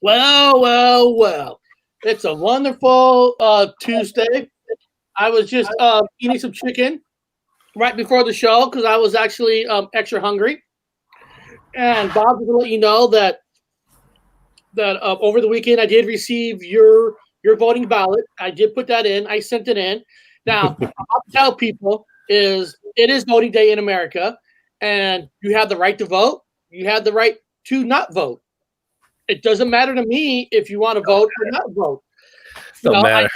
Well. It's a wonderful Tuesday. I was just eating some chicken right before the show because I was actually extra hungry. And Bob, to let you know that over the weekend I did receive your voting ballot. I did put that in. I sent it in. Now, I'll tell people is it is voting day in America, and you have the right to vote. You have the right to not vote. It doesn't matter to me if you want to vote or not vote. You Don't know, matter.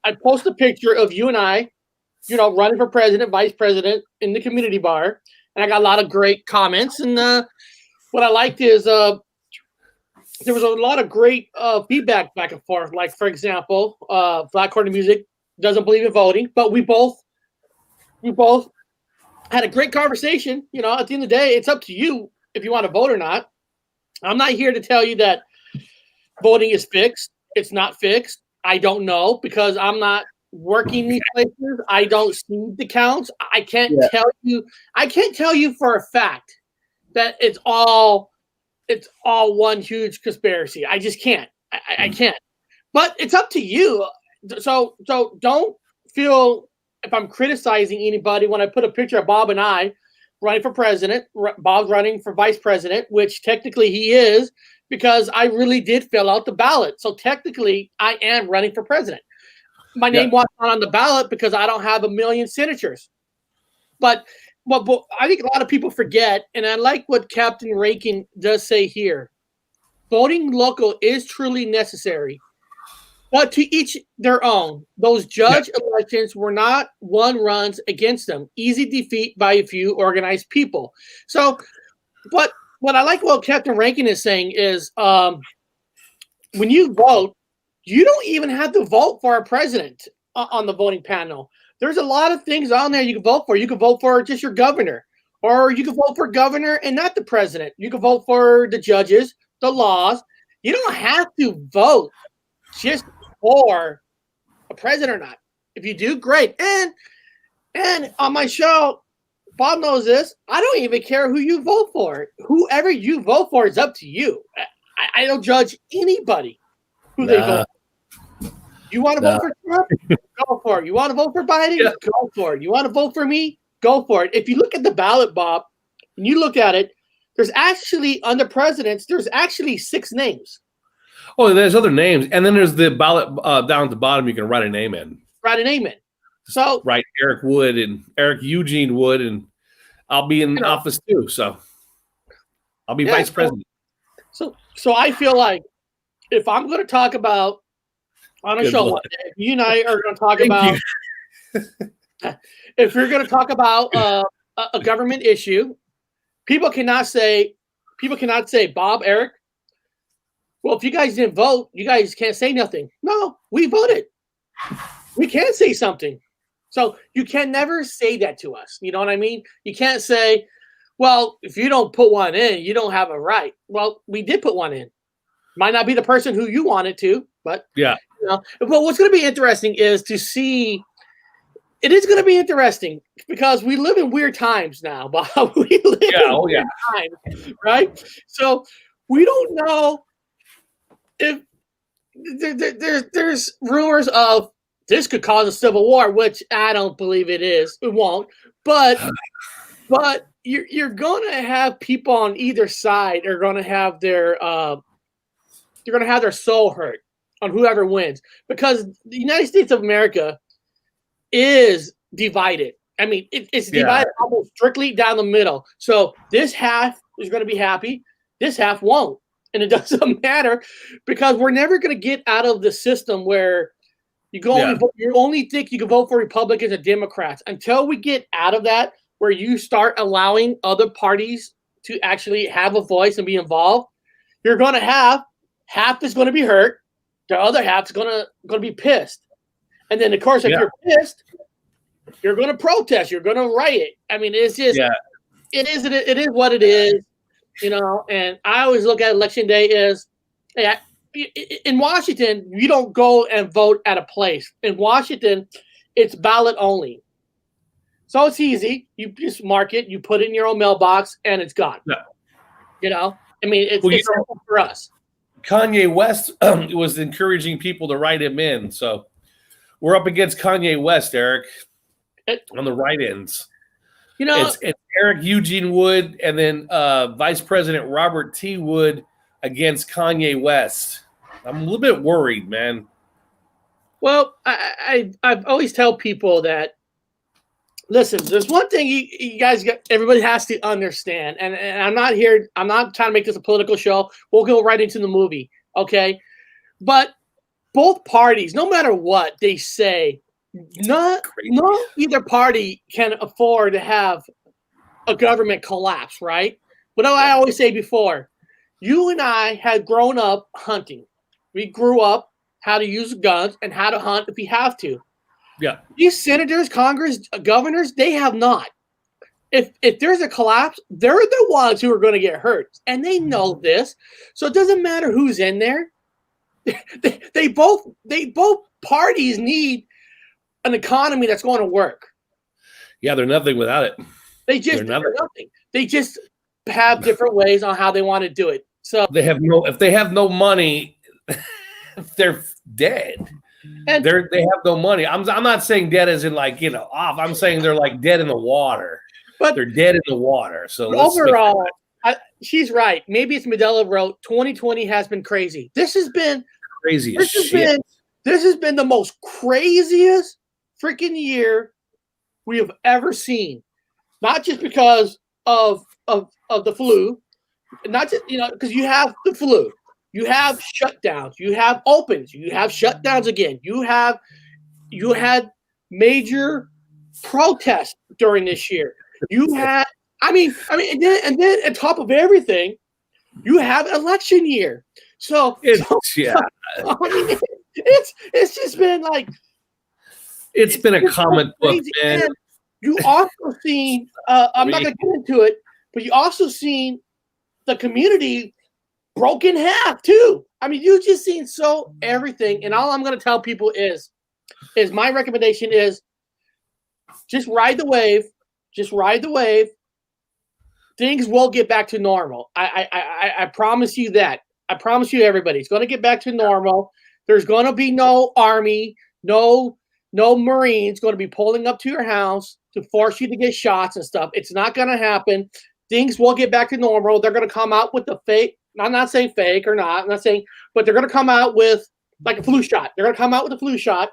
I post a picture of you and I, running for president, vice president in the community bar, and I got a lot of great comments. And what I liked is there was a lot of great feedback back and forth. Like, for example, Black Corner Music doesn't believe in voting, but we both had a great conversation. At the end of the day, it's up to you if you want to vote or not. I'm not here to tell you that voting is fixed. It's not fixed. I don't know because I'm not working these places. I don't see the counts. I can't tell you. I can't tell you for a fact that it's all one huge conspiracy. I just can't. I can't. But it's up to you. So don't feel if I'm criticizing anybody when I put a picture of Bob and I running for president. Bob's running for vice president, which technically he is because I really did fill out the ballot. So technically I am running for president. My name wasn't on the ballot because I don't have a million signatures. But I think a lot of people forget, and I like what Captain Rankin does say here. Voting local is truly necessary, but to each their own. Those judge elections were not one runs against them. Easy defeat by a few organized people. So, but what I like what Captain Rankin is saying is when you vote, you don't even have to vote for a president on the voting panel. There's a lot of things on there you can vote for. You can vote for just your governor, or you can vote for governor and not the president. You can vote for the judges, the laws. You don't have to vote just for a president or not. If you do, great. And on my show, Bob knows this. I don't even care who you vote for. Whoever you vote for is up to you. I don't judge anybody who they vote for. You want to vote for Trump? Go for it. You want to vote for Biden? Go for it. You want to vote for me? Go for it. If you look at the ballot, Bob, and you look at it, there's actually, under presidents, there's actually 6 names. Oh, there's other names. And then there's the ballot down at the bottom you can write a name in. Write a name in. So Right, Eric Wood and Eric Eugene Wood, and I'll be in office too. So I'll be vice president. So I feel like if I'm going to talk about on a show one day, you and I are going to talk about if you're going to talk about a government issue, people cannot say, Bob, Eric, well, if you guys didn't vote, you guys can't say nothing. No, we voted. We can say something. So you can never say that to us. You know what I mean? You can't say, well, if you don't put one in, you don't have a right. Well, we did put one in. Might not be the person who you wanted to, but But what's going to be interesting is to see. It is going to be interesting because we live in weird times now, Bob. We live in weird times, right? So we don't know if there's rumors of this could cause a civil war, which I don't believe it is. It won't. But you're going to have people on either side are going to have their soul hurt on whoever wins, because the United States of America is divided. I mean, it's divided almost strictly down the middle. So this half is going to be happy, this half won't, and it doesn't matter because we're never going to get out of the system where you only think you can vote for Republicans and Democrats until we get out of that, where you start allowing other parties to actually have a voice and be involved. You're going to have half is going to be hurt. The other half is going to be pissed. And then, of course, if you're pissed, you're going to protest. You're going to riot. I mean, it's just it is what it is, And I always look at election day as in Washington, you don't go and vote at a place. In Washington, it's ballot only. So it's easy. You just mark it, you put it in your own mailbox, and it's gone. I mean, it's simple for us. Kanye West was encouraging people to write him in. So we're up against Kanye West, Eric, on the write-ins. You know, it's Eric Eugene Wood and then Vice President Robert T. Wood against Kanye West. I'm a little bit worried, man. Well, I've always tell people that, listen, there's one thing you guys everybody has to understand, and I'm not trying to make this a political show. We'll go right into the movie, okay? But both parties, no matter what they say, not either party can afford to have a government collapse, right? But I always say before, you and I had grown up hunting. We grew up how to use guns and how to hunt if we have to. Yeah. These senators, Congress, governors, they have not. If there's a collapse, they're the ones who are going to get hurt. And they know this. So it doesn't matter who's in there. They both parties need an economy that's going to work. Yeah, they're nothing without it. They're nothing. They just have different ways on how they want to do it. So if they have no money, they're dead. And they have no money. I'm not saying dead as in like, off. I'm saying they're like dead in the water. But they're dead in the water. So overall, she's right. Maybe it's Medela wrote 2020 has been crazy. This has been crazy as shit. This has been the most craziest freaking year we have ever seen. Not just because of the flu, not just because you have the flu. You have shutdowns. You have opens. You have shutdowns again. You had major protests during this year. You had, and then on top of everything, you have election year. So it's just been like it's been a comic book, man. And you also seen. I'm not going to get into it, but you also seen the community broke in half too. I mean, you just seen everything, and all I'm going to tell people is my recommendation is just ride the wave. Just ride the wave. Things will get back to normal. I promise you that. I promise you, everybody, it's going to get back to normal. There's going to be no army, no Marines going to be pulling up to your house to force you to get shots and stuff. It's not going to happen. Things will get back to normal. They're going to come out with the fake. I'm not saying fake or not. I'm not saying, but they're going to come out with like a flu shot. They're going to come out with a flu shot.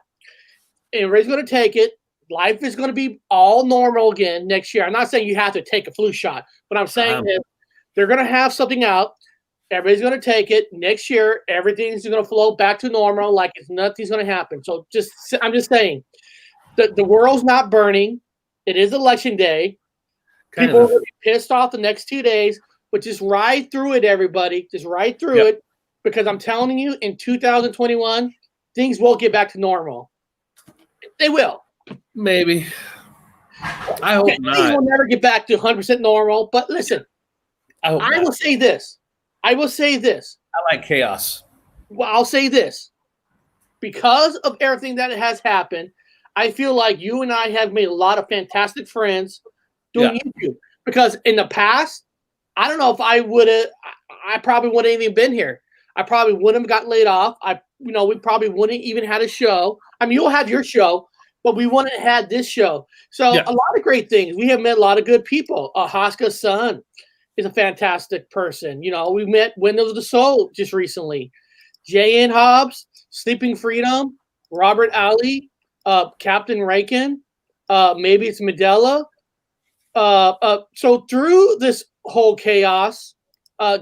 And everybody's going to take it. Life is going to be all normal again next year. I'm not saying you have to take a flu shot. What I'm saying is they're going to have something out. Everybody's going to take it. Next year, everything's going to flow back to normal like nothing's going to happen. So I'm just saying the world's not burning. It is election day. People are going to be pissed off the next 2 days. But just ride through it, everybody. Just ride through it, because I'm telling you, in 2021, things will get back to normal. They will. Maybe. I hope not. Things will never get back to 100% normal. But listen, I will say this. I like chaos. Well, I'll say this. Because of everything that has happened, I feel like you and I have made a lot of fantastic friends doing YouTube. Because in the past, I don't know if I probably wouldn't have even been here. I probably wouldn't have got laid off. We probably wouldn't even had a show. I mean, you'll have your show, but we wouldn't have had this show. So a lot of great things. We have met a lot of good people. Haska's son is a fantastic person. We met Windows of the Soul just recently. J.N. Hobbs, Sleeping Freedom, Robert Alley, Captain Rakin, maybe it's Medela. So through this whole chaos,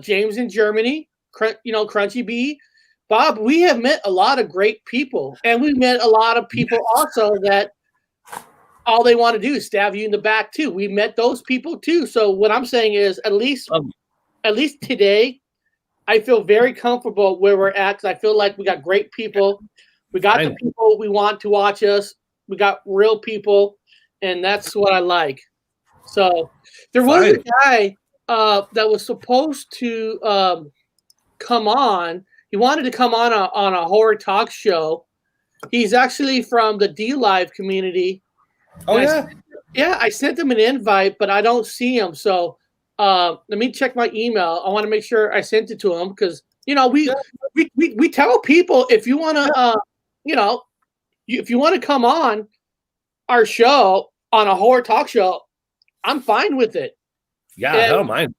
James in Germany, Crunchy Bee, Bob, we have met a lot of great people, and we met a lot of people also that all they want to do is stab you in the back too. We met those people too. So what I'm saying is, at least today, I feel very comfortable where we're at, because I feel like we got great people. We got the people we want to watch us. We got real people, and that's what I like. So there was a guy that was supposed to come on. He wanted to come on a horror talk show. He's actually from the D-Live community. Oh, yeah? I sent him an invite, but I don't see him. So let me check my email. I want to make sure I sent it to him, because You know, we tell people if you want to, you know, if you want to come on our show on a horror talk show, I'm fine with it. Yeah, I don't mind.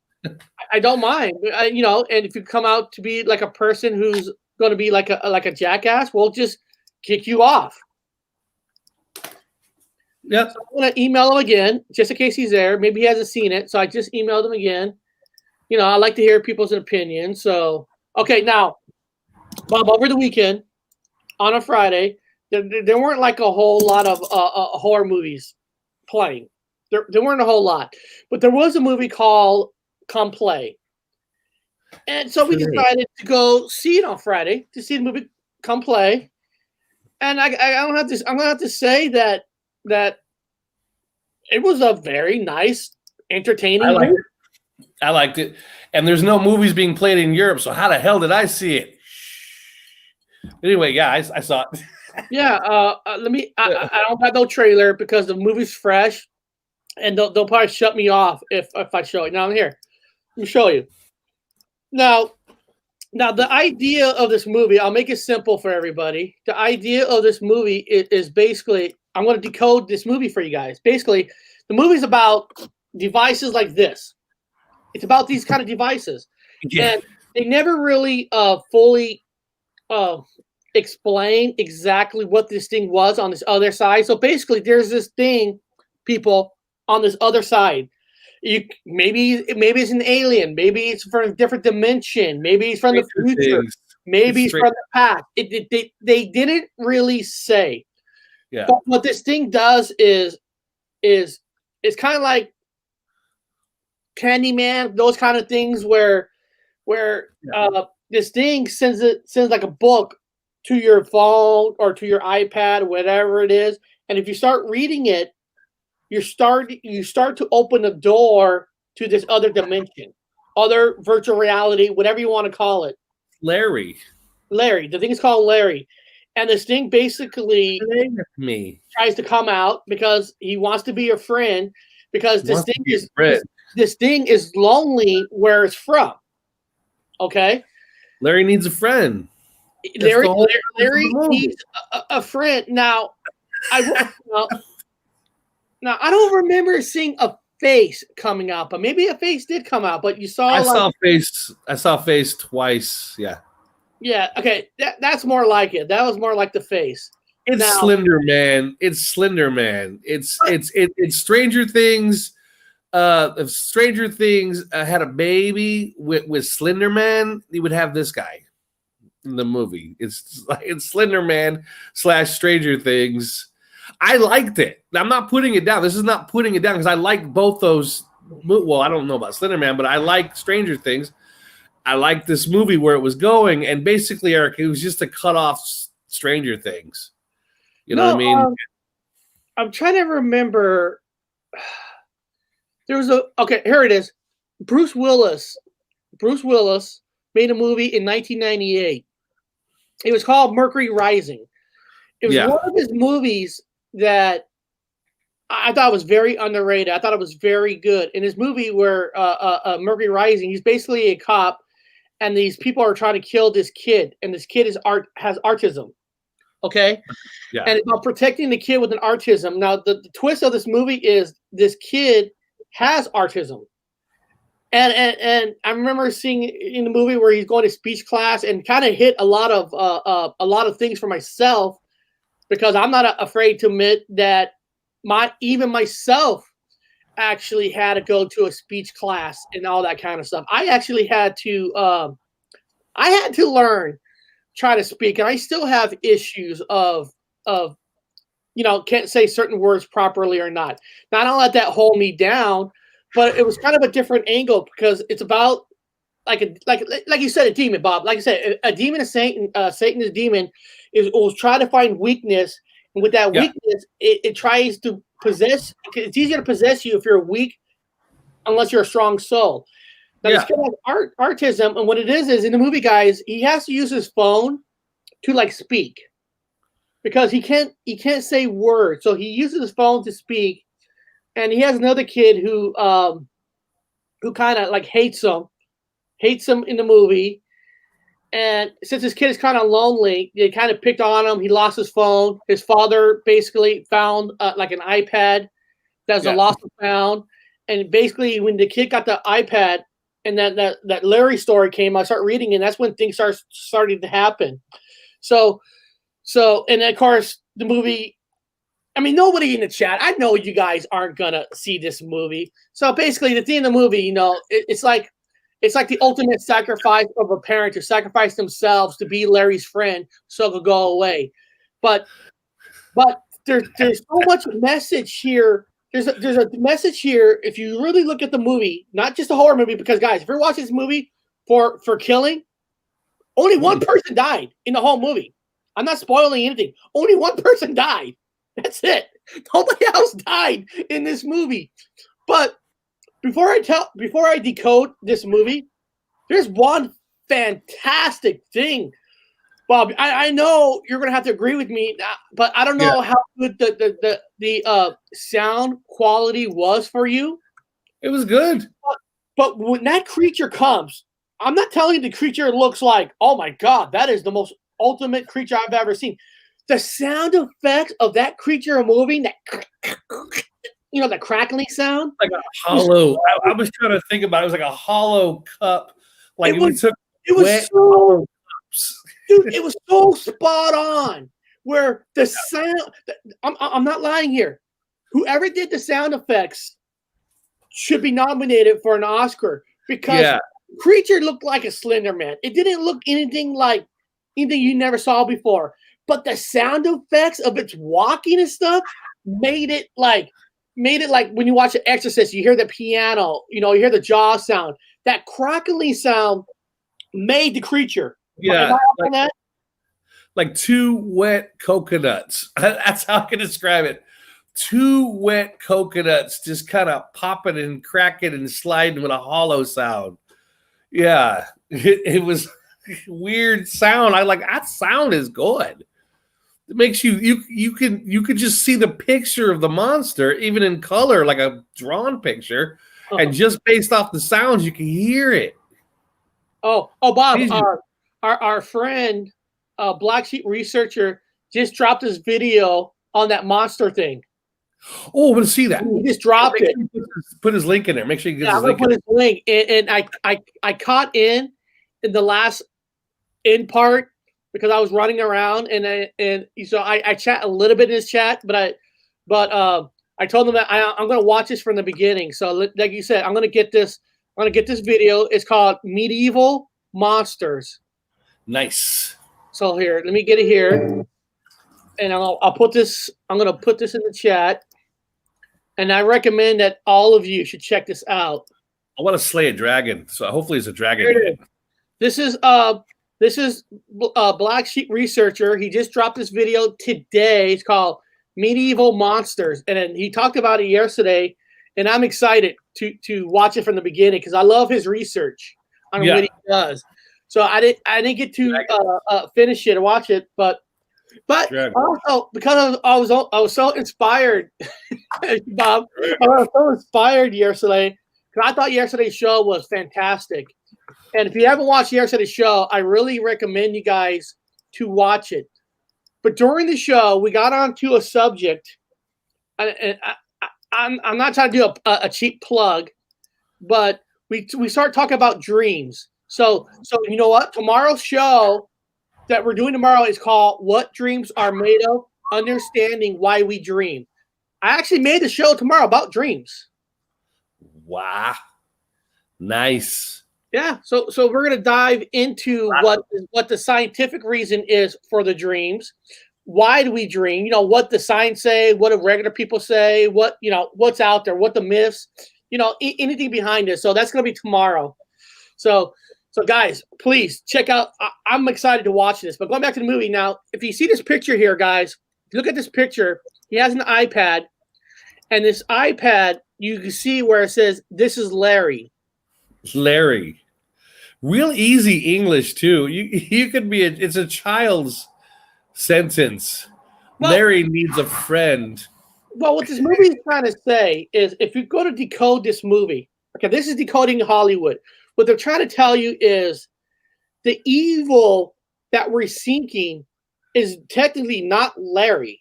I don't mind. You know, and if you come out to be like a person who's going to be like a jackass, we'll just kick you off. Yep. So I'm going to email him again, just in case he's there. Maybe he hasn't seen it, so I just emailed him again. You know, I like to hear people's opinions. So, okay, now, Bob, over the weekend, on a Friday, there weren't like a whole lot of horror movies playing. There weren't a whole lot. But there was a movie called Come Play. And so we decided to go see it on Friday, to see the movie Come Play. And I'm gonna have to say that it was a very nice, entertaining movie. I liked it. And there's no movies being played in Europe, so how the hell did I see it? Anyway, yeah, I saw it. Yeah, I don't have no trailer because the movie's fresh, and they'll probably shut me off if I show it. Now I'm here. Let me show you. Now the idea of this movie, I'll make it simple for everybody. The idea of this movie is basically, I'm going to decode this movie for you guys. Basically, the movie's about devices like this. It's about these kind of devices. Yeah. And they never really fully explain exactly what this thing was on this other side. So basically, there's this thing, people, on this other side. Maybe it's an alien. Maybe it's from a different dimension. Maybe it's from the future. Maybe it's from the past. They didn't really say. Yeah. But what this thing does is kind of like Candyman, those kind of things where this thing sends like a book to your phone or to your iPad, whatever it is, and if you start reading it, you start to open the door to this other dimension, other virtual reality, whatever you want to call it. Larry. The thing is called Larry. And this thing basically tries to come out because he wants to be your friend, because this thing is lonely where it's from. Okay? Larry needs a friend. Larry needs a friend. Now, I don't remember seeing a face coming out, but maybe a face did come out. But you saw I saw face twice. Yeah. Yeah. Okay. That's more like it. That was more like the face. It's Slender Man. It's Stranger Things. If Stranger Things had a baby with Slender Man, he would have this guy in the movie. It's Slender Man / Stranger Things. I liked it. I'm not putting it down. This is not putting it down because I like both those. Well, I don't know about Slender Man, but I like Stranger Things. I like this movie where it was going, and basically, Eric, it was just to cut off Stranger Things. You know what I mean? I'm trying to remember. There was here it is. Bruce Willis made a movie in 1998. It was called Mercury Rising. It was one of his movies that I thought was very underrated. I thought it was very good. In his movie where Mercury Rising, he's basically a cop, and these people are trying to kill this kid, and this kid has autism. Okay? Yeah. And it's about protecting the kid with an autism. Now, the twist of this movie is this kid has autism. And I remember seeing in the movie where he's going to speech class and kind of hit a lot of things for myself, because I'm not afraid to admit that even myself actually had to go to a speech class and all that kind of stuff. I actually had to learn, try to speak, and I still have issues of can't say certain words properly or not. Now, I don't let that hold me down, but it was kind of a different angle because it's about like you said, a demon, Bob. Like I said, a demon is Satan. Satan is a demon. Will try to find weakness, and with that weakness, it tries to possess. It's easier to possess you if you're weak, unless you're a strong soul. Now, this kid has autism, and what it is in the movie, guys, he has to use his phone to speak, because he can't say words, so he uses his phone to speak. And he has another kid who kind of hates him in the movie. And since this kid is kind of lonely, they kind of picked on him. He lost his phone. His father basically found like an iPad that was a lost and found. And basically, when the kid got the iPad and that Larry story came, I started reading, and that's when things started to happen. So, and of course, the movie. I mean, nobody in the chat. I know you guys aren't gonna see this movie. So basically, the theme of the movie, it's like the ultimate sacrifice of a parent to sacrifice themselves to be Larry's friend, so it could go away. But there's so much message here. There's a message here. If you really look at the movie, not just a horror movie, because guys, if you're watching this movie for killing, only one person died in the whole movie. I'm not spoiling anything. Only one person died. That's it. Nobody else died in this movie. But before I decode this movie, there's one fantastic thing, Bob. I know you're gonna have to agree with me, but I don't know how good the sound quality was for you. It was good. But when that creature comes, I'm not telling you the creature looks like, oh my God, that is the most ultimate creature I've ever seen. The sound effects of that creature moving, that the crackling sound, like a hollow. I was trying to think about it. It was like a hollow cup. Like it was so dude. It was so spot on. Where the sound, I'm not lying here. Whoever did the sound effects should be nominated for an Oscar because creature looked like a Slender Man. It didn't look anything like anything you never saw before. But the sound effects of its walking and stuff made it like when you watch The Exorcist, you hear the piano, you hear the jaw sound. That crackling sound made the creature. Yeah. Like two wet coconuts. That's how I can describe it. Two wet coconuts just kind of popping and cracking and sliding with a hollow sound. Yeah. It was weird sound. I like that sound is good. It makes you could just see the picture of the monster, even in color, like a drawn picture, and just based off the sounds, you can hear it. Oh, Bob, our friend, Black Sheep Researcher, just dropped his video on that monster thing. Oh, I want to see that. He just dropped it. Put his link in there. Make sure you get his link. I'm gonna put his link, and I caught in the last part. Because I was running around and so I chat a little bit in his chat, but I told him that I'm going to watch this from the beginning. So like you said, I'm going to get this video. It's called Medieval Monsters. Nice. So here, let me get it here, and I'll put this. I'm going to put this in the chat, and I recommend that all of you should check this out. I want to slay a dragon, so hopefully it's a dragon. This is Black Sheep Researcher. He just dropped this video today. It's called Medieval Monsters, and he talked about it yesterday. And I'm excited to watch it from the beginning because I love his research on what he does. So I didn't get to finish it or watch it, but also because I was so inspired, Bob. I was so inspired yesterday because I thought yesterday's show was fantastic. And if you haven't watched yesterday's show, I really recommend you guys to watch it. But during the show, we got onto a subject, and I'm not trying to do a cheap plug, but we start talking about dreams. So you know what? Tomorrow's show that we're doing tomorrow is called "What Dreams Are Made Of: Understanding Why We Dream." I actually made a show tomorrow about dreams. Wow, nice. Yeah, so we're gonna dive into what the scientific reason is for the dreams. Why do we dream? What the science say, what do regular people say, what's out there, what the myths, anything behind it. So that's gonna be tomorrow. So guys, please check out. I'm excited to watch this. But going back to the movie now, if you see this picture here, guys, look at this picture. He has an iPad, and this iPad, you can see where it says, "This is Larry." Larry. Real easy English too. You could be it's a child's sentence. Well, Larry needs a friend. Well, what this movie is trying to say is if you go to decode this movie, okay, this is decoding Hollywood. What they're trying to tell you is the evil that we're seeking is technically not Larry.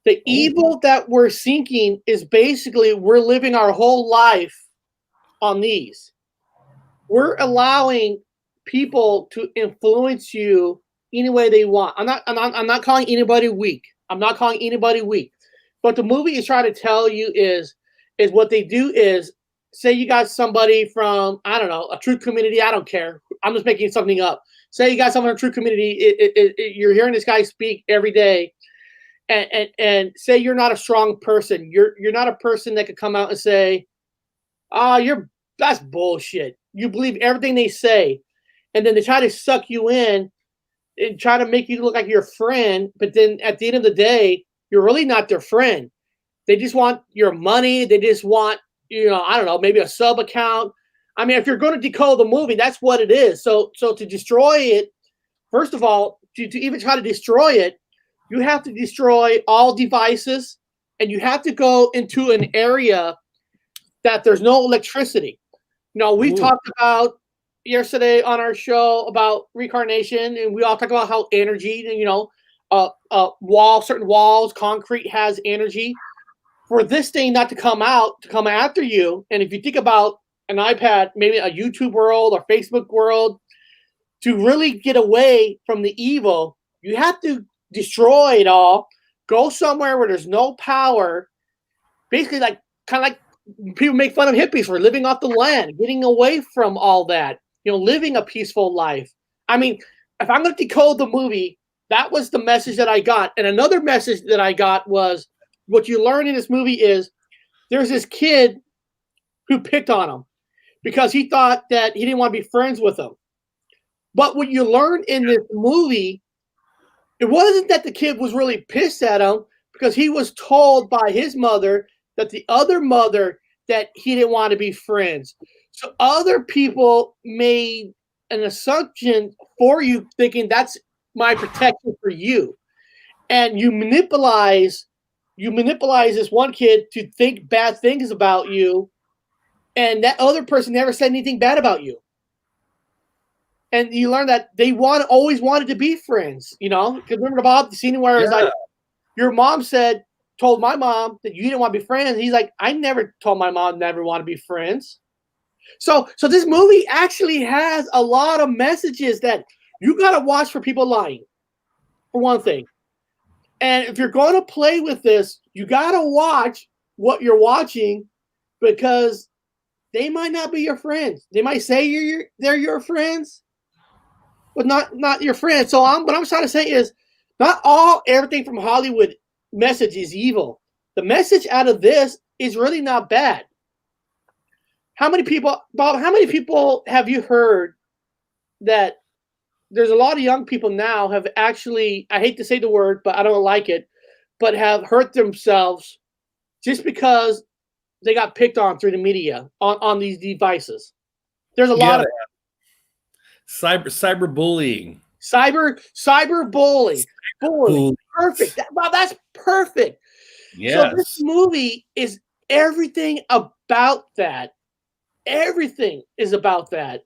The evil that we're seeking is basically we're living our whole life on these. We're allowing people to influence you any way they want. I'm not calling anybody weak. I'm not calling anybody weak. But the movie is trying to tell you is what they do is say you got somebody from, I don't know, a true community. I don't care. I'm just making something up. Say you got someone in a true community. You're hearing this guy speak every day. And say you're not a strong person. You're not a person that could come out and say, that's bullshit. You believe everything they say. And then they try to suck you in and try to make you look like your friend. But then at the end of the day, you're really not their friend. They just want your money. They just want, I don't know, maybe a sub account. I mean, if you're going to decode the movie, that's what it is. So to destroy it, first of all, to even try to destroy it, you have to destroy all devices, and you have to go into an area that there's no electricity. We talked about yesterday on our show about reincarnation, and we all talked about how energy, certain walls, concrete has energy. For this thing not to come after you, and if you think about an iPad, maybe a YouTube world or Facebook world, to really get away from the evil, you have to destroy it all, go somewhere where there's no power, basically kind of like people make fun of hippies for living off the land, getting away from all that, living a peaceful life. I mean, if I'm going to decode the movie, that was the message that I got. And another message that I got was what you learn in this movie is there's this kid who picked on him because he thought that he didn't want to be friends with him. But what you learn in this movie, it wasn't that the kid was really pissed at him because he was told by his mother that the other mother that he didn't want to be friends. So other people made an assumption for you thinking that's my protection for you. And you manipulate this one kid to think bad things about you. And that other person never said anything bad about you. And you learn that they always wanted to be friends, Because remember about the scene where it's like, your mom told my mom that you didn't want to be friends. He's like, I never told my mom never want to be friends. So this movie actually has a lot of messages that you got to watch for people lying, for one thing. And if you're going to play with this, you got to watch what you're watching because they might not be your friends. They might say they're your friends, but not your friends. So what I'm trying to say is not everything from Hollywood message is evil. The message out of this is really not bad. How many people have you heard that there's a lot of young people now have actually, I hate to say the word, but I don't like it, but have hurt themselves just because they got picked on through the media on these devices. There's a lot of cyberbullying. Cyberbullying. Perfect. That's perfect. Yes. So this movie is everything about that. Everything is about that.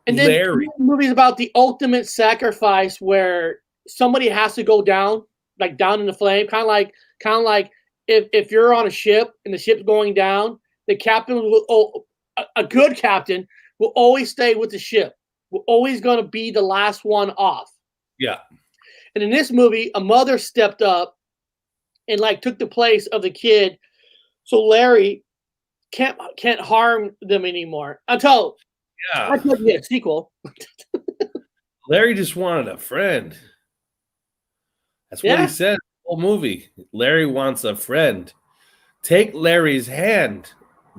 And then the movie is about the ultimate sacrifice where somebody has to go down, like down in the flame, kind of like if you're on a ship and the ship's going down, the captain a good captain will always stay with the ship. We're always going to be the last one off. Yeah. And in this movie, a mother stepped up and took the place of the kid. So Larry can't harm them anymore until I could get a sequel. Larry just wanted a friend. That's what he said the whole movie. Larry wants a friend. Take Larry's hand.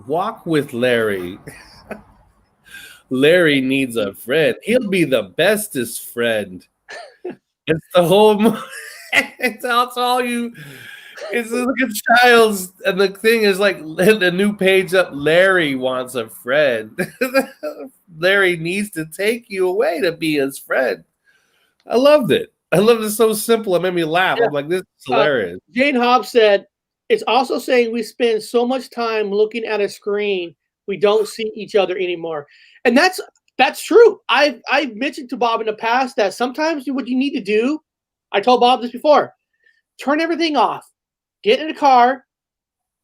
Walk with Larry. Larry needs a friend. He'll be the bestest friend. It's the whole movie. It's all you. It's like a child's, and the thing is the new page up. Larry wants a friend. Larry needs to take you away to be his friend. I loved it. I loved it. So simple. It made me laugh. Yeah. I'm like, this is hilarious. Jane Hobbs said, it's also saying we spend so much time looking at a screen, we don't see each other anymore. And that's That's true. I've mentioned to Bob in the past that sometimes what you need to do, I told Bob this before, turn everything off. Get in the car,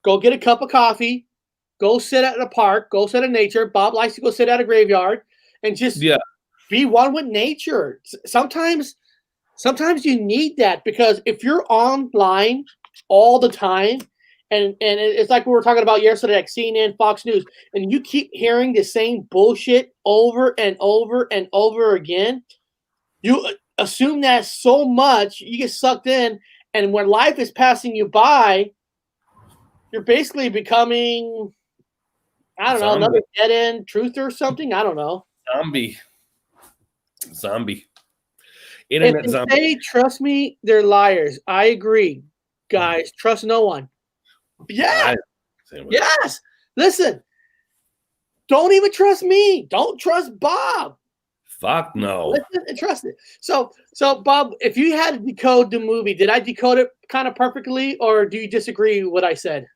go get a cup of coffee, go sit at a park, go sit in nature. Bob likes to go sit at a graveyard and just be one with nature. Sometimes you need that, because if you're online all the time, and it's like we were talking about yesterday, like CNN, Fox News, and you keep hearing the same bullshit over and over and over again, you assume that so much, you get sucked in, and when life is passing you by, you're basically becoming, I don't know, another dead-end truther or something. I don't know. Zombie. Internet zombie. If they trust me, they're liars. I agree. Guys, trust no one. Yeah. Yes. Listen, don't even trust me. Don't trust Bob. Fuck no. Listen and trust it. So Bob, if you had to decode the movie, did I decode it kind of perfectly, or do you disagree with what I said?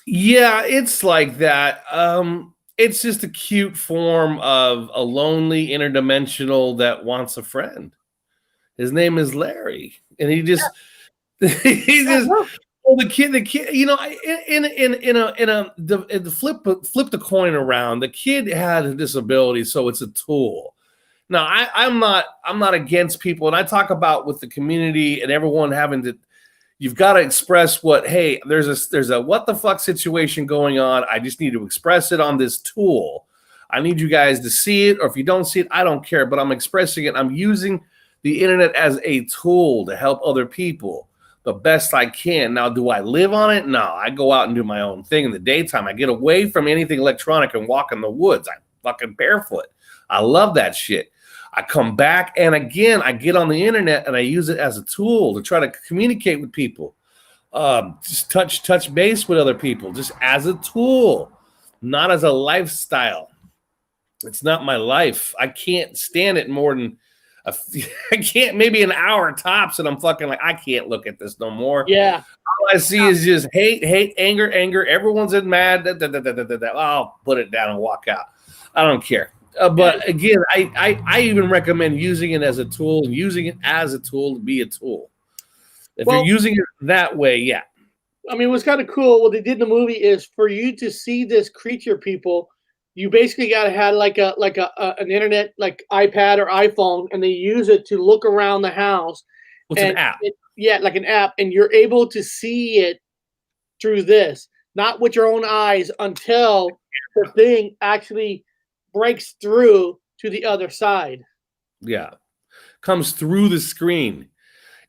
Yeah, it's like that. It's just a cute form of a lonely interdimensional that wants a friend. His name is Larry, and he just well, the kid, you know, flip the coin around. The kid had a disability, so it's a tool. Now, I'm not against people, and I talk about with the community and everyone having to. You've got to express what. Hey, there's a what the fuck situation going on. I just need to express it on this tool. I need you guys to see it, or if you don't see it, I don't care. But I'm expressing it. I'm using the internet as a tool to help other people the best I can. Now, do I live on it? No, I go out and do my own thing in the daytime. I get away from anything electronic and walk in the woods. I'm fucking barefoot. I love that shit. I come back, and again, I get on the internet and I use it as a tool to try to communicate with people. Just touch base with other people, just as a tool, not as a lifestyle. It's not my life. I can't stand it more than I can't, maybe an hour tops, and I'm fucking like, I can't look at this no more. Yeah. All I see is just hate, anger. Everyone's in mad. I'll put it down and walk out. I don't care. But again, I even recommend using it as a tool, and using it as a tool to be a tool. If you're using it that way, yeah. I mean, what's kind of cool, what they did in the movie is for you to see this creature, people, you basically got to have like an internet, like iPad or iPhone, and they use it to look around the house. It's an app. Like an app, and you're able to see it through this, not with your own eyes, until the thing actually breaks through to the other side. Yeah, comes through the screen.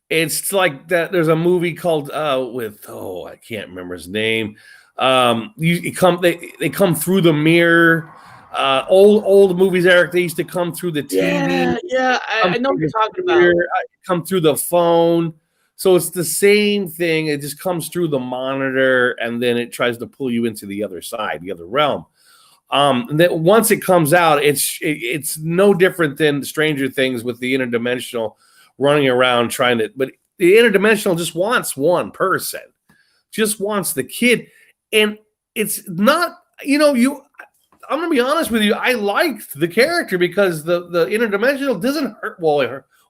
It's like that. There's a movie called I can't remember his name. They come through the mirror. Old movies, Eric. They used to come through the TV. Yeah, I know what you're talking about. Come through the phone. So it's the same thing. It just comes through the monitor, and then it tries to pull you into the other side, the other realm. And then once it comes out, it's no different than Stranger Things with the interdimensional running around trying to. But the interdimensional just wants one person, just wants the kid, and it's not. I'm gonna be honest with you. I liked the character because the interdimensional doesn't hurt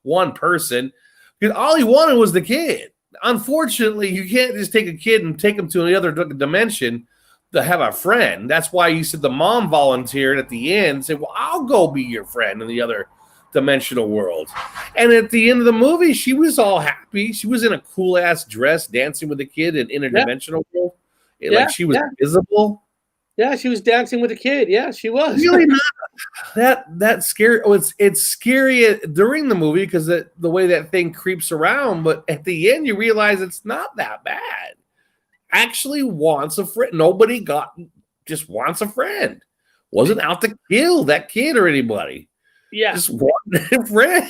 one person, because all he wanted was the kid. Unfortunately, you can't just take a kid and take him to another dimension to have a friend. That's why you said the mom volunteered at the end, said, well, I'll go be your friend in the other dimensional world. And at the end of the movie, she was all happy. She was in a cool ass dress dancing with a kid in interdimensional world. Like she was visible. Yeah, she was dancing with a kid. Yeah, she was. Really not that scary. Oh, it's scary during the movie because the way that thing creeps around, but at the end you realize it's not that bad. Actually wants a friend. Nobody just wants a friend. Wasn't out to kill that kid or anybody. Yeah. Just wanted a friend.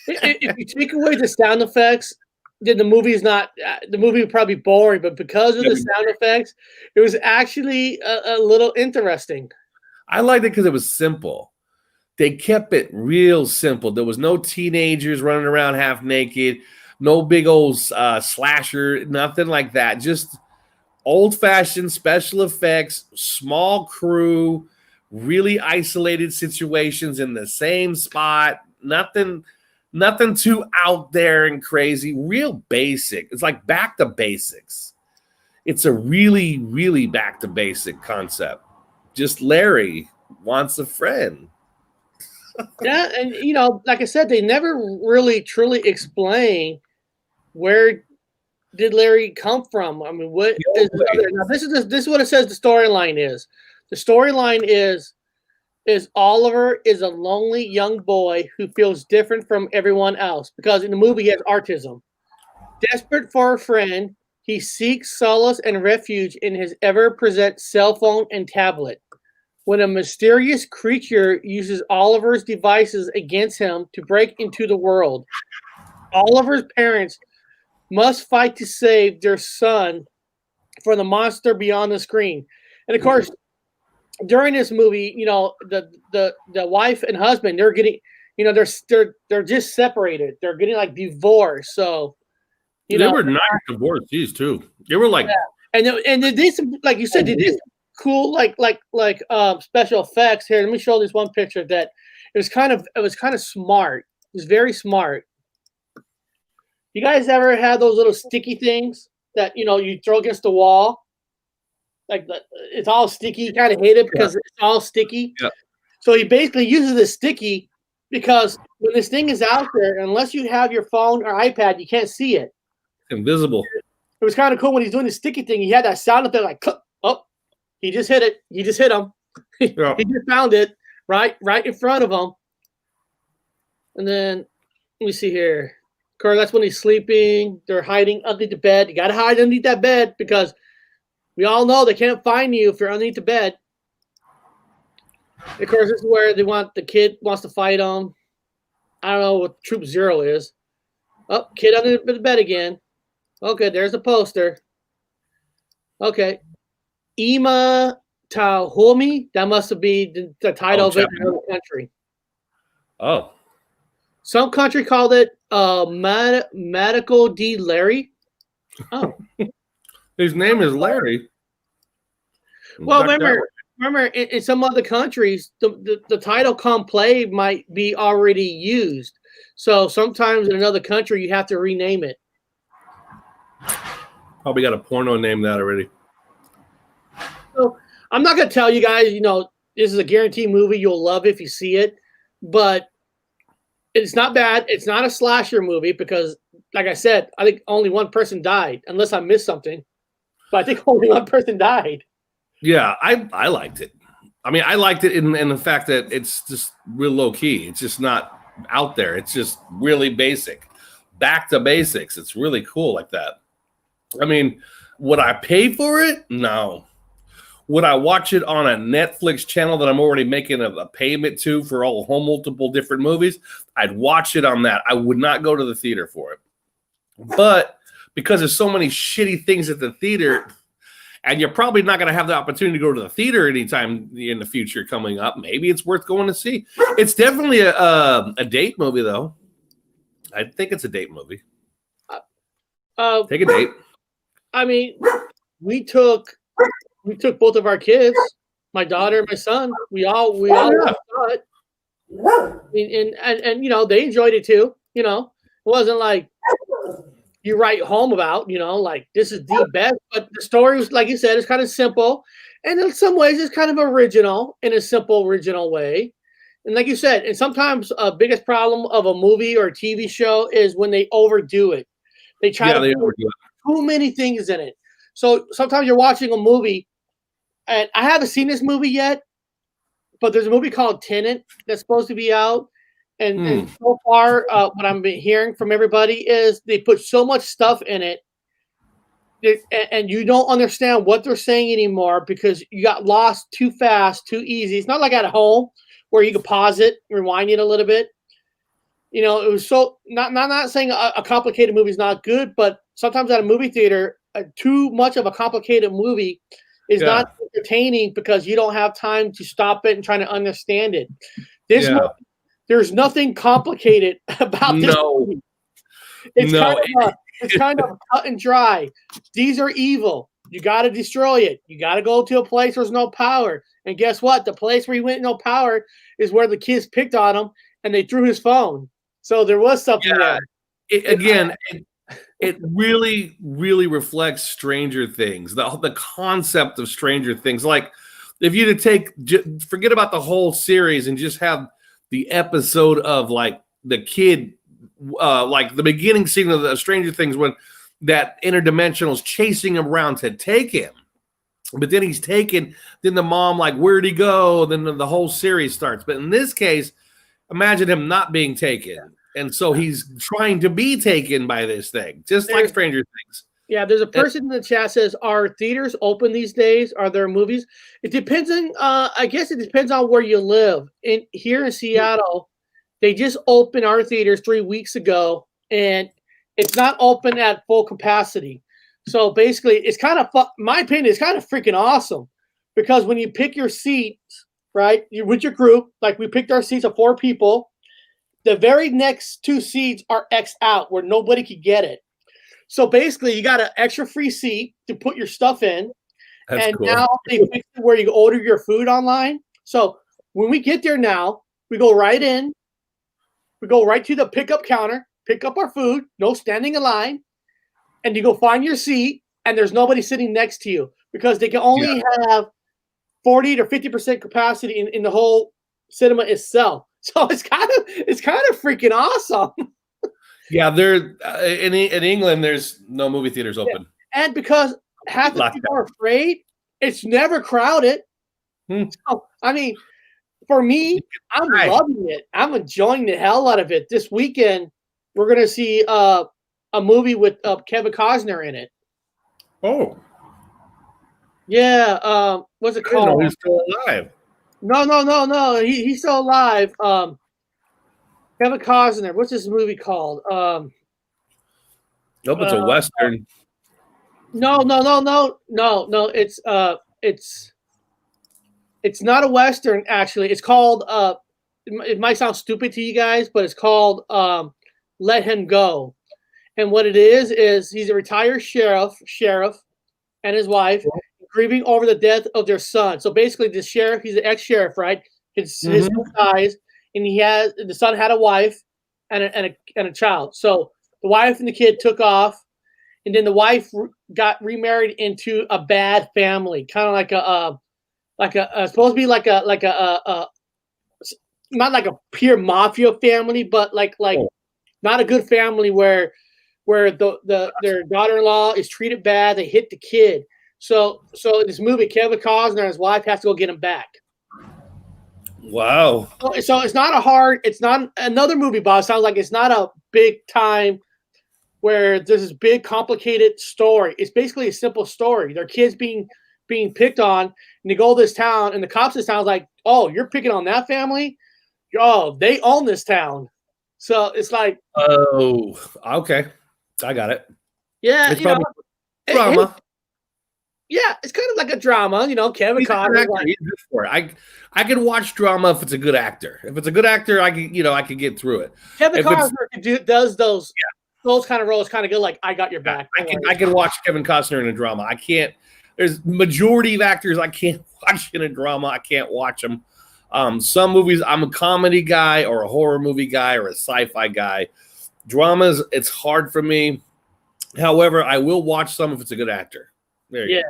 If you take away the sound effects, then the movie would probably be boring, but because of the sound effects, it was actually a little interesting. I liked it because it was simple. They kept it real simple. There was no teenagers running around half naked, no big old slasher, nothing like that. Just old-fashioned special effects, small crew, really isolated situations in the same spot. Nothing too out there and crazy. Real basic. It's like back to basics. It's a really, really back to basic concept. Just Larry wants a friend. Yeah, and like I said, they never really truly explain where did Larry come from. I mean, what is now, this is what it says the storyline is. The storyline is Oliver is a lonely young boy who feels different from everyone else because in the movie he has autism. Desperate for a friend, he seeks solace and refuge in his ever-present cell phone and tablet. When a mysterious creature uses Oliver's devices against him to break into the world, Oliver's parents must fight to save their son from the monster beyond the screen. And of course, during this movie, the wife and husband, they're getting, they're just separated. They're getting like divorced. So, they were nice divorcees too. They were like, and they did some, like you said, they did cool like special effects. Here, let me show this one picture that it was kind of smart. It was very smart. You guys ever had those little sticky things that you throw against the wall? Like it's all sticky. You kind of hate it because it's all sticky. Yeah. So he basically uses this sticky because when this thing is out there, unless you have your phone or iPad, you can't see it. Invisible. It was kind of cool when he's doing the sticky thing. He had that sound up there like, oh, he just hit it. He just hit him. Yeah. He just found it right in front of him. And then let me see here. Of course, that's when he's sleeping. They're hiding underneath the bed. You got to hide underneath that bed because we all know they can't find you if you're underneath the bed. Of course, this is where the kid wants to fight him. I don't know what Troop Zero is. Oh, kid under the bed again. Okay, there's a poster. Okay. Ima Tahomi. That must be the title of it in another country. Oh. Some country called it Medical D. Larry. Oh. His name is Larry. Well, remember in some other countries, the title Conclave might be already used. So sometimes in another country, you have to rename it. Probably got a porno name that already. So I'm not going to tell you guys, this is a guaranteed movie. You'll love it if you see it. But it's not bad. It's not a slasher movie because, like I said, I think only one person died, unless I missed something. But I think only one person died. Yeah, I liked it. I mean, I liked it in the fact that it's just real low key. It's just not out there. It's just really basic. Back to basics. It's really cool like that. I mean, would I pay for it? No. Would I watch it on a Netflix channel that I'm already making a payment to for all whole multiple different movies? I'd watch it on that. I would not go to the theater for it. But because there's so many shitty things at the theater, and you're probably not going to have the opportunity to go to the theater anytime in the future coming up, maybe it's worth going to see. It's definitely a date movie, though. I think it's a date movie. Take a date. I mean, we took both of our kids, my daughter and my son. We all saw it. I mean, and they enjoyed it too. It wasn't like you write home about, like this is the best. But the story was, like you said, it's kind of simple, and in some ways, it's kind of original in a simple, original way. And like you said, and sometimes a biggest problem of a movie or a TV show is when they overdo it. They try to put too many things in it. So sometimes you're watching a movie, and I haven't seen this movie yet, but there's a movie called Tenet that's supposed to be out. And so far, what I'm hearing from everybody is they put so much stuff in it, and you don't understand what they're saying anymore because you got lost too fast, too easy. It's not like at home where you can pause it, rewind it a little bit. It was so not saying a complicated movie is not good, but sometimes at a movie theater, too much of a complicated movie is not entertaining because you don't have time to stop it and try to understand it. There's nothing complicated about this movie. It's kind of cut and dry. These are evil. You got to destroy it. You got to go to a place where there's no power. And guess what? The place where he went no power is where the kids picked on him and they threw his phone. So there was something there. It really, really reflects Stranger Things, the concept of Stranger Things. Like, if you to forget about the whole series and just have the episode of like the kid, like the beginning scene of the Stranger Things when that interdimensional is chasing him around to take him. But then he's taken, then the mom, like, where'd he go? Then the whole series starts. But in this case, imagine him not being taken. And so he's trying to be taken by this thing, just like Stranger Things. Yeah, there's a person in the chat says, are theaters open these days? Are there movies? It depends on, I guess it depends on where you live. Here in Seattle, they just opened our theaters 3 weeks ago, and it's not open at full capacity. So basically, it's kind of, my opinion, it's kind of freaking awesome because when you pick your seats, right, you're with your group, like we picked our seats of 4 people. The very next 2 seats are X'd out where nobody could get it. So basically, you got an extra free seat to put your stuff in. That's cool. Now they fixed it where you can order your food online. So when we get there now, we go right in. We go right to the pickup counter, pick up our food, no standing in line. And you go find your seat, and there's nobody sitting next to you because they can only have 40 to 50% capacity in the whole cinema itself. So it's kind of freaking awesome. Yeah, there in England, there's no movie theaters open, and because half the people are afraid, it's never crowded. So, I mean, for me, I'm loving it. I'm enjoying the hell out of it. This weekend, we're gonna see a movie with Kevin Costner in it. Oh, yeah. What's it called? He's still alive. No. He's still alive. Kevin Costner. What's this movie called? Nope, it's a Western. No. It's not a Western, actually. It's called it might sound stupid to you guys, but it's called Let Him Go. And what it is he's a retired sheriff and his wife grieving over the death of their son. So basically, the sheriff, he's an ex-sheriff, right? His son dies, and the son had a wife and a child. So the wife and the kid took off, and then the wife got remarried into a bad family, kind of like a supposed to be like a not like a pure mafia family, but like not a good family where their daughter-in-law is treated bad. They hit the kid. So in this movie, Kevin Costner and his wife have to go get him back. Wow. So it's not another movie, Bob. Sounds like it's not a big time where there's this big complicated story. It's basically a simple story. Their kids being picked on, and they go to this town, and the cops in this town is like, oh, you're picking on that family? Oh, they own this town. So it's like, oh, okay. I got it. Yeah, it's probably drama. Yeah, it's kind of like a drama, Kevin Costner. He's good for it. I can watch drama if it's a good actor. If it's a good actor, I can get through it. Kevin Costner does those kind of roles kind of good. Like, I got your back. I can watch Kevin Costner in a drama. I can't. There's majority of actors I can't watch in a drama. I can't watch them. Some movies, I'm a comedy guy or a horror movie guy or a sci-fi guy. Dramas, it's hard for me. However, I will watch some if it's a good actor. There you go.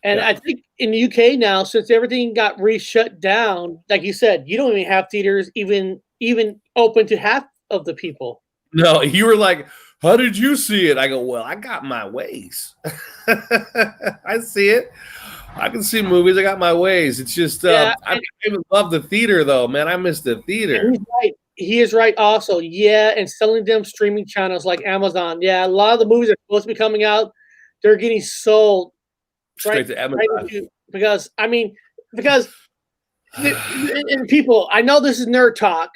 And I think in the UK now, since everything got shut down, like you said, you don't even have theaters even open to half of the people. No, you were like, how did you see it? I go, well, I got my ways. I see it. I can see movies. I got my ways. It's just, I even love the theater, though, man. I miss the theater. He's right. He is right also. Yeah, and selling them streaming channels like Amazon. Yeah, a lot of the movies that are supposed to be coming out, they're getting sold straight to Amazon. Because people, I know this is nerd talk,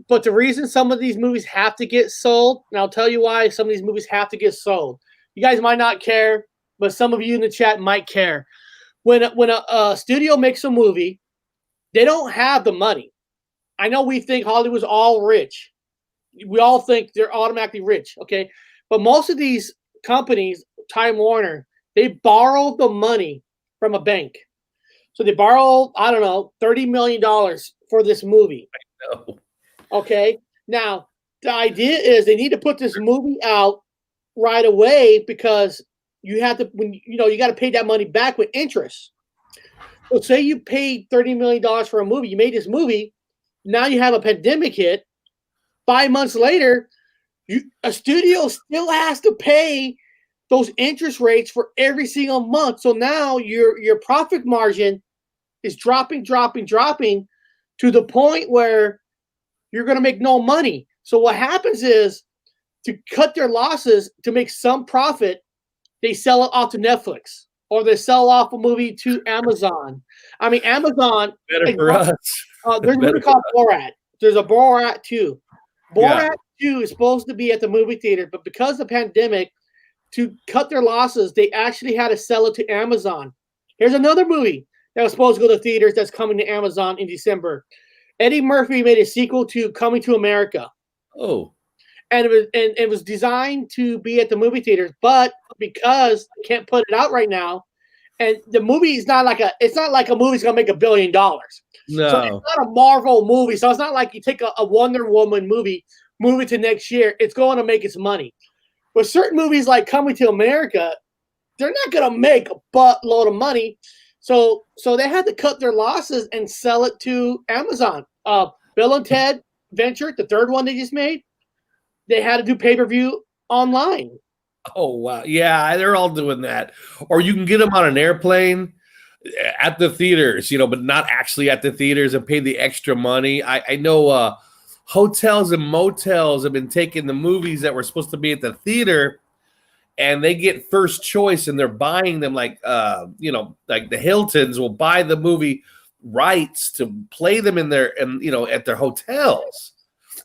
but the reason some of these movies have to get sold, and I'll tell you why some of these movies have to get sold. You guys might not care, but some of you in the chat might care. When a studio makes a movie, they don't have the money. I know we think Hollywood's all rich. We all think they're automatically rich, okay? But most of these companies, Time Warner, they borrow the money from a bank. So they borrow, I don't know, $30 million for this movie. No. Okay. Now, the idea is they need to put this movie out right away because you have to, you got to pay that money back with interest. So say you paid $30 million for a movie, you made this movie, now you have a pandemic hit. 5 months later, a studio still has to pay those interest rates for every single month. So now your profit margin is dropping to the point where you're going to make no money. So what happens is, to cut their losses, to make some profit, they sell it off to Netflix or they sell off a movie to Amazon. I mean, Amazon. Better for us. There's a movie called Borat. There's a Borat 2. Borat 2 is supposed to be at the movie theater, but because of the pandemic, to cut their losses, they actually had to sell it to Amazon. Here's another movie that was supposed to go to theaters that's coming to Amazon in December. Eddie Murphy made a sequel to Coming to America. Oh. And it was designed to be at the movie theaters, but because they can't put it out right now, and the movie is not like a movie's gonna make $1 billion. No, so it's not a Marvel movie. So it's not like you take a Wonder Woman movie, move it to next year. It's going to make its money. But certain movies like Coming to America, they're not gonna make a buttload of money. So they had to cut their losses and sell it to Amazon. Bill and Ted Venture, the third one they just made, they had to do pay-per-view online. Oh, wow. Yeah, they're all doing that. Or you can get them on an airplane at the theaters, but not actually at the theaters and pay the extra money. I know hotels and motels have been taking the movies that were supposed to be at the theater and they get first choice and they're buying them like the Hiltons will buy the movie rights to play them at their hotels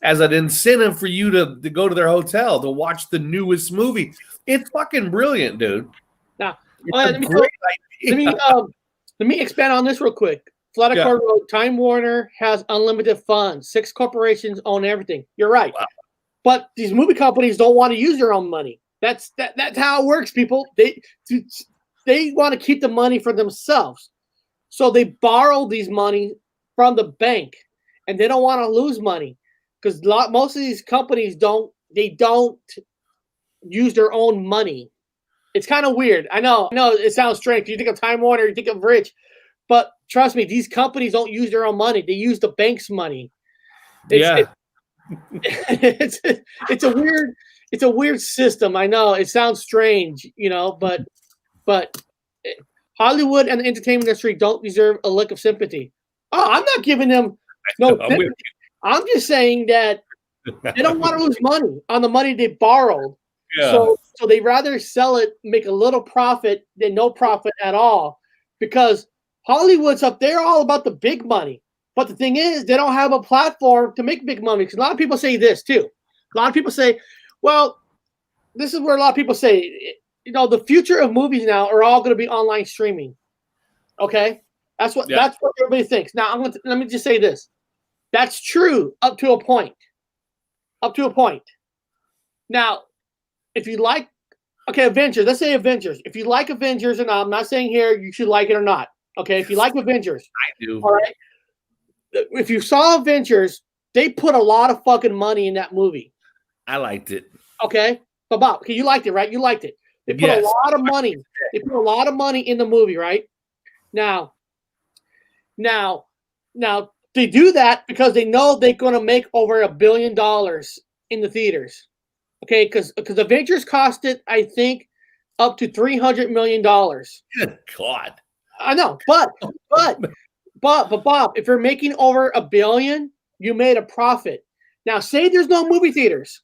as an incentive for you to go to their hotel to watch the newest movie. It's fucking brilliant, dude. Now, let me expand on this real quick. Flaticore Road, Time Warner has unlimited funds. 6 corporations own everything. You're right. Wow. But these movie companies don't want to use their own money. That's how it works, people. They want to keep the money for themselves. So they borrow these money from the bank, and they don't want to lose money because most of these companies don't use their own money. It's kind of weird. I know it sounds strange. You think of Time Warner, you think of Rich, but trust me, these companies don't use their own money. They use the bank's money. It's a weird system. I know it sounds strange, but Hollywood and the entertainment industry don't deserve a lick of sympathy. Oh, I'm not giving them no sympathy. I'm just saying that they don't want to lose money on the money they borrowed. Yeah. So they rather sell it, make a little profit than no profit at all, because Hollywood's up there all about the big money. But the thing is, they don't have a platform to make big money. Because a lot of people say this too. A lot of people say, well, this is where a lot of people say, the future of movies now are all going to be online streaming. Okay, that's what everybody thinks. Now let me just say this. That's true up to a point. Up to a point. Now, if you like, Avengers. Let's say Avengers. If you like Avengers, and I'm not saying here you should like it or not. Okay, if you like Avengers, I do. All right. If you saw Avengers, they put a lot of fucking money in that movie. I liked it. Okay, but Bob, you liked it, right? You liked it. They put a lot of money. They put a lot of money in the movie, right? Now, they do that because they know they're going to make over $1 billion in the theaters. Okay, because Avengers costed, I think, up to $300 million. Good God. I know, but Bob, if you're making over $1 billion, you made a profit. Now, say there's no movie theaters.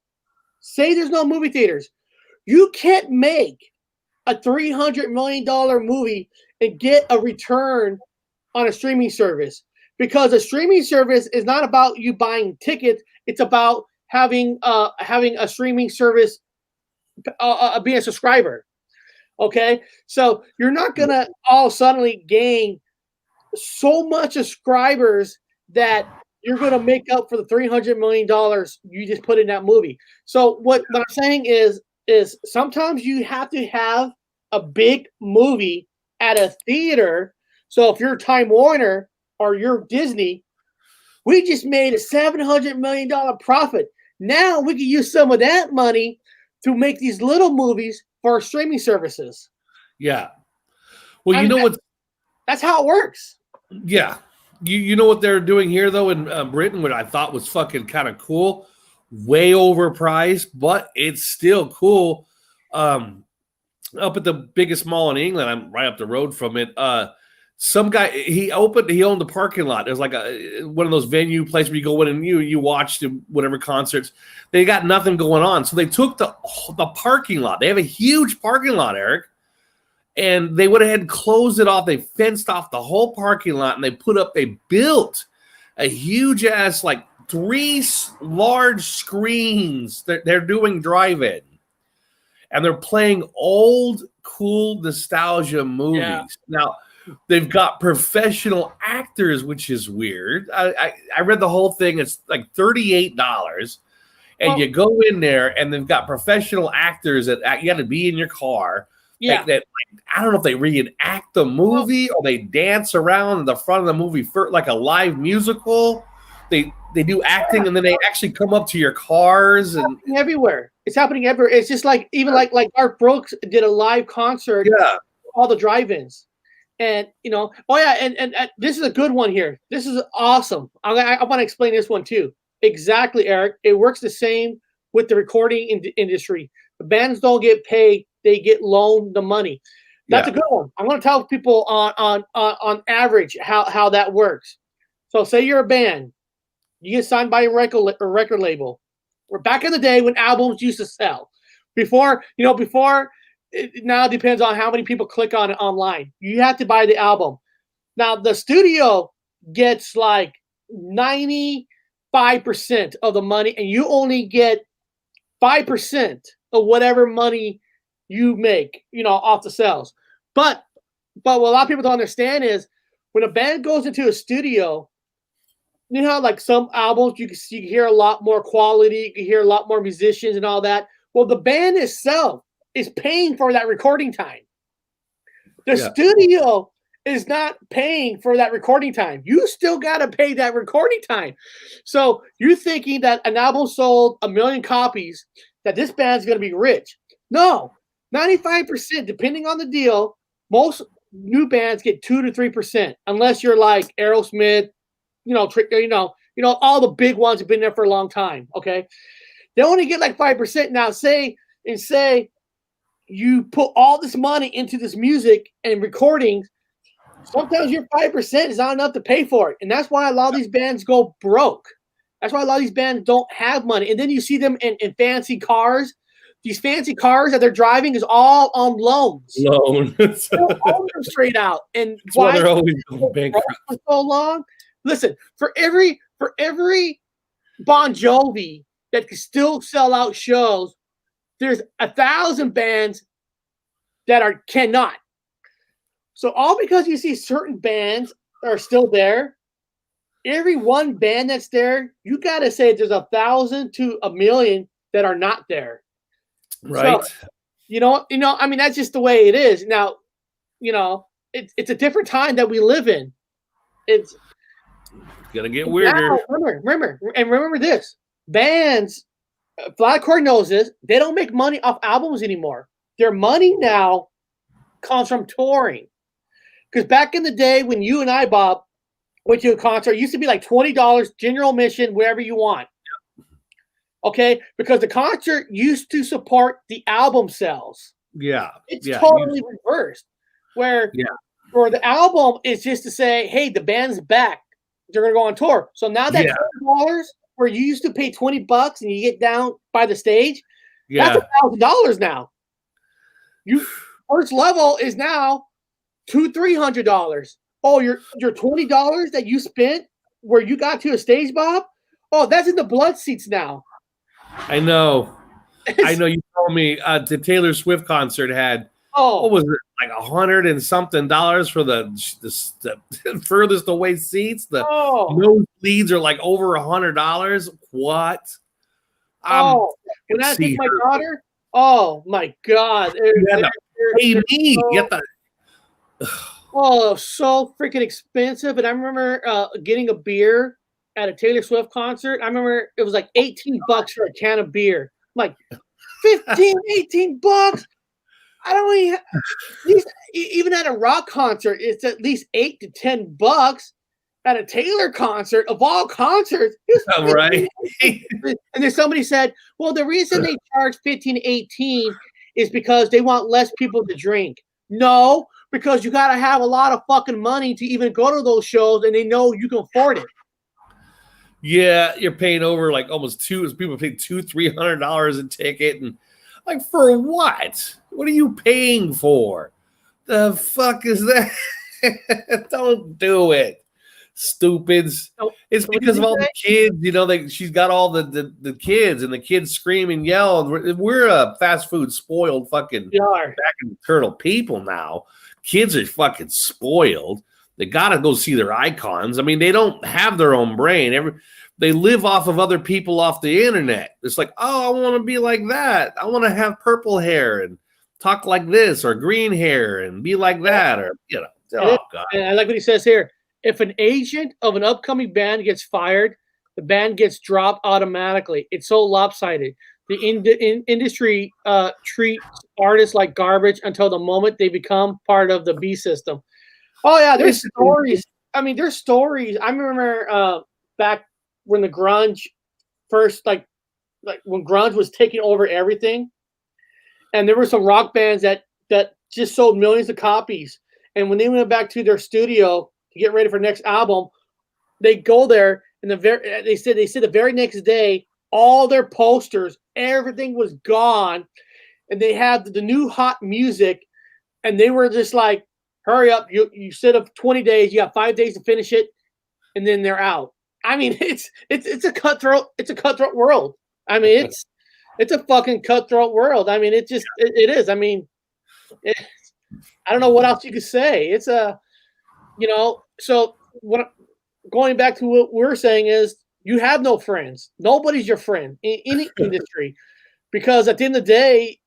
You can't make a $300 million movie and get a return on a streaming service, because a streaming service is not about you buying tickets. It's about having a streaming service, being a subscriber. Okay, so you're not gonna all suddenly gain so much subscribers that you're gonna make up for the $300 million you just put in that movie. So what I'm saying is sometimes you have to have a big movie at a theater So if you're Time Warner or you're Disney, we just made a $700 million profit. Now we can use some of that money to make these little movies for our streaming services. Yeah. Well, you know what? That's how it works. Yeah. You know what they're doing here, though, in Britain, what I thought was fucking kind of cool. Way overpriced, but it's still cool. Up at the biggest mall in England, I'm right up the road from it. Some guy he owned the parking lot. There's like one of those venue places where you go in and you watch whatever concerts. They got nothing going on, so they took the parking lot. They have a huge parking lot, Eric, and they went ahead and closed it off. They fenced off the whole parking lot, and they built a huge ass, like 3 large screens. They're doing drive-in. And they're playing old, cool nostalgia movies. Yeah. Now, they've got professional actors, which is weird. I read the whole thing. It's like $38. And you go in there, and they've got professional actors that you got to be in your car. Yeah. That I don't know if they reenact the movie or they dance around in the front of the movie for like a live musical. They do acting, and then they actually come up to your cars and everywhere. It's happening everywhere. It's just like even like Art Brooks did a live concert. Yeah, all the drive-ins, and and this is a good one here. This is awesome. I want to explain this one too. Exactly, Eric. It works the same with the recording industry. The bands don't get paid; they get loaned the money. That's a good one. I'm going to tell people on average how that works. So, say you're a band. You get signed by a record label. We're back in the day when albums used to sell. Before now it depends on how many people click on it online. You have to buy the album. Now the studio gets like 95% of the money, and you only get 5% of whatever money you make, off the sales. But what a lot of people don't understand is when a band goes into a studio, you know how like some albums you can hear a lot more quality, you can hear a lot more musicians and all that. Well, the band itself is paying for that recording time. The studio is not paying for that recording time. You still got to pay that recording time. So you're thinking that an album sold 1 million copies, that this band's going to be rich. No, 95%, depending on the deal, most new bands get 2 to 3%, unless you're like Aerosmith, all the big ones have been there for a long time. Okay. They only get like 5%. Now say you put all this money into this music and recordings. Sometimes your 5% is not enough to pay for it. And that's why a lot of these bands go broke. That's why a lot of these bands don't have money. And then you see them in fancy cars. These fancy cars that they're driving is all on loans. They'll own them straight out. And that's why they're always going bankrupt for so long. Listen, for every Bon Jovi that can still sell out shows, there's 1,000 bands that cannot. So all because you see certain bands are still there, every one band that's there, you got to say there's 1,000 to 1 million that are not there. Right. So, I mean, that's just the way it is. Now, it's a different time that we live in. It's gonna get weirder. Now, remember this. Bands, Flatcore knows this, they don't make money off albums anymore. Their money now comes from touring. Because back in the day when you and I, Bob, went to a concert, it used to be like $20, general admission, wherever you want. Okay? Because the concert used to support the album sales. Yeah. It's totally reversed. Where the album is just to say, hey, the band's back. They're going to go on tour. So now that $20 where you used to pay $20 and you get down by the stage, that's $1,000 now. First level is now $200-$300. Oh, your $20 that you spent where you got to a stage, Bob? Oh, that's in the blood seats now. I know. You told me the Taylor Swift concert had what was it, like $100 and something for the furthest away seats? The nosebleeds are like over $100. What? When I take my daughter, oh my God! Hey, me. Oh, so freaking expensive. And I remember getting a beer at a Taylor Swift concert. I remember it was like $18 for a can of beer. I'm like, 15, $18. I don't even, at least, even at a rock concert, it's at least $8 to $10. At a Taylor concert, of all concerts, Right. and then somebody said, well, the reason they charge 15 to 18 is because they want less people to drink. No, because you got to have a lot of fucking money to even go to those shows, and they know you can afford it. Yeah, you're paying over like almost people pay $200-$300 a ticket, and like for what? What are you paying for? The fuck is that? Don't do it, stupids. So, It's because of all the kids, she's got all the kids, and the kids scream and yell. And we're a fast food spoiled fucking back in the turtle people now. Kids are fucking spoiled. They got to go see their icons. I mean, they don't have their own brain. They live off of other people off the internet. It's like, oh, I want to be like that. I want to have purple hair and talk like this, or green hair and be like that, or oh god. And I like what he says here. If an agent of an upcoming band gets fired, the band gets dropped automatically. It's so lopsided. The industry treats artists like garbage until the moment they become part of the B system. Oh yeah, there's stories. I mean, there's stories. I remember back when the grunge first, like when grunge was taking over everything, and there were some rock bands that just sold millions of copies. And when they went back to their studio to get ready for the next album, they go there, and they said the very next day, all their posters, everything was gone, and they had the new hot music, and they were just like, hurry up, you set up 20 days, you got 5 days to finish it, and then they're out. I mean, it's a cutthroat world. I mean, it's a fucking cutthroat world. I mean, it is. I mean, I don't know what else you could say. It's so what, going back to what we're saying is, you have no friends. Nobody's your friend in any industry, because at the end of the day,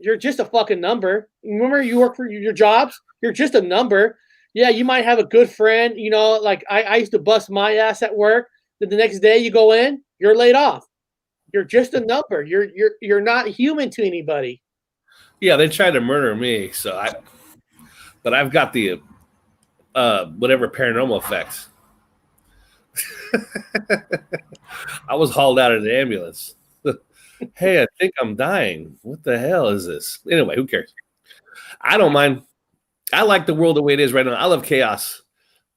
you're just a fucking number. Remember, you work for your jobs. You're just a number. Yeah, you might have a good friend. Like I used to bust my ass at work. Then the next day you go in, you're laid off. You're just a number. You're not human to anybody. Yeah, they tried to murder me, but I've got the whatever paranormal effects. I was hauled out of the ambulance. Hey, I think I'm dying. What the hell is this? Anyway, who cares? I don't mind. I like the world the way it is right now. I love chaos.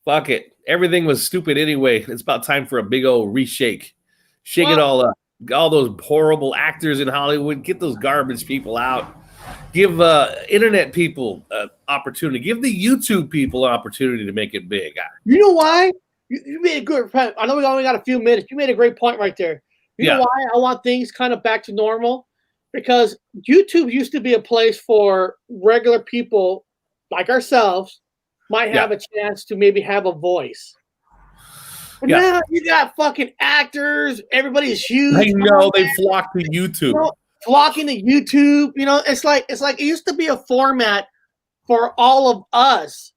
Fuck it. Everything was stupid anyway. It's about time for a big old reshake. Shake it all up. All those horrible actors in Hollywood, get those garbage people out. Give internet people an opportunity. Give the YouTube people an opportunity to make it big. You know why? You made a good point. I know we only got a few minutes. You made a great point right there. You know why I want things kind of back to normal? Because YouTube used to be a place for regular people like ourselves might have a chance to maybe have a voice. But now you got fucking actors. Everybody's huge. I know, they flock to YouTube. Flocking to YouTube. It's like it used to be a format for all of us,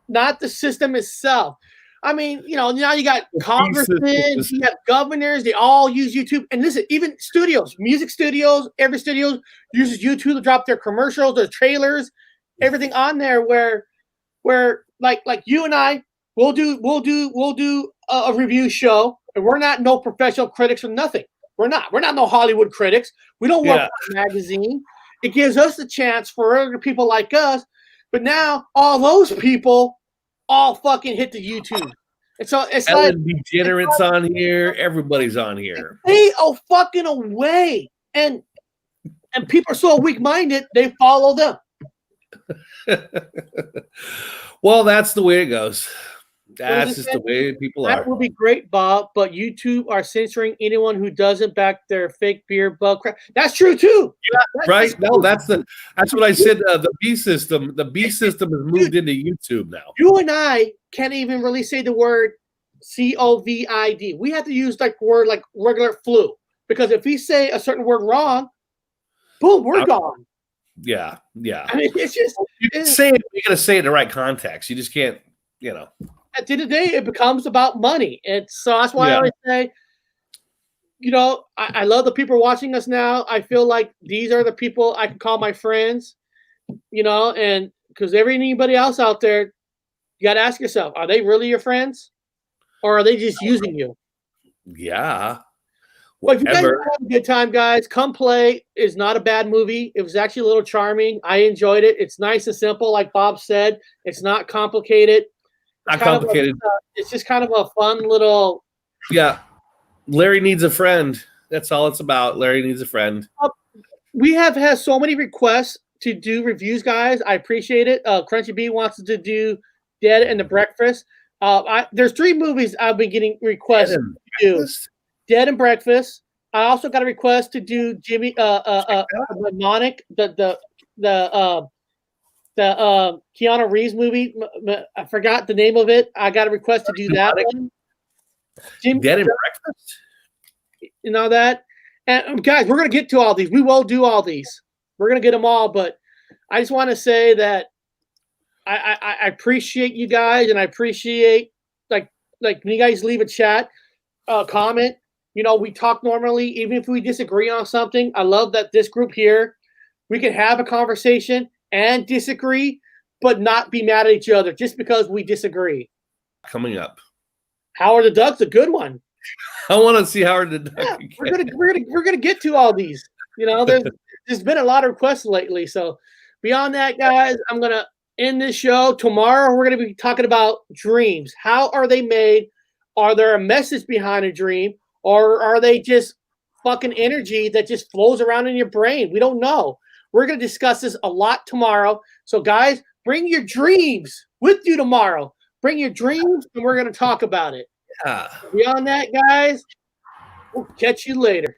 not the system itself. I mean, now you got congressmen, you got governors, they all use YouTube. And listen, even studios, music studios, every studio uses YouTube to drop their commercials, their trailers, everything on there where like you and I, we'll do a review show, and we're not no professional critics or nothing. We're not no Hollywood critics. We don't work for a magazine. It gives us the chance for other people like us. But now all those people all fucking hit the YouTube. And so it's like degenerates on here. Everybody's on here. They are fucking away. And people are so weak-minded, they follow them. Well, that's the way it goes. That's just the way people are. That would be great, Bob, but YouTube are censoring anyone who doesn't back their fake beer bug crap. That's true too. Yeah, right. No, that's what I said. The B system has moved into YouTube now. You and I can't even really say the word COVID. We have to use like word like regular flu, because if we say a certain word wrong, boom, we're gone. Yeah. I mean, it's just you got to say it in the right context. You just can't, At the end of the day, it becomes about money. So that's why I always say, I love the people watching us now. I feel like these are the people I can call my friends, and because anybody else out there, you got to ask yourself, are they really your friends or are they just using you? Yeah. Well, if you guys have a good time, guys, come play. It's not a bad movie. It was actually a little charming. I enjoyed it. It's nice and simple, like Bob said. It's not complicated. Not complicated. It's just kind of a fun little. Yeah. Larry needs a friend. That's all it's about. Larry needs a friend. We have had so many requests to do reviews, guys. I appreciate it. Crunchy B wants to do Dead and the Breakfast. There's 3 movies I've been getting requests to do. Dead and Breakfast. I also got a request to do Jimmy Mnemonic, the Keanu Reeves movie. I forgot the name of it. I got a request to do that one. Dead and Breakfast. That. And guys, we're gonna get to all these. We will do all these. We're gonna get them all. But I just want to say that I appreciate you guys, and I appreciate like when you guys leave a chat, comment. We talk normally, even if we disagree on something. I love that this group here, we can have a conversation and disagree, but not be mad at each other just because we disagree. Coming up, Howard the Duck's a good one. I want to see Howard the Duck. Yeah, we're gonna get to all these. There's been a lot of requests lately. So beyond that, guys, I'm gonna end this show. Tomorrow we're gonna be talking about dreams. How are they made? Are there a message behind a dream? Or are they just fucking energy that just flows around in your brain? We don't know. We're going to discuss this a lot tomorrow. So, guys, bring your dreams with you tomorrow. Bring your dreams, and we're going to talk about it. Yeah. Beyond that, guys, we'll catch you later.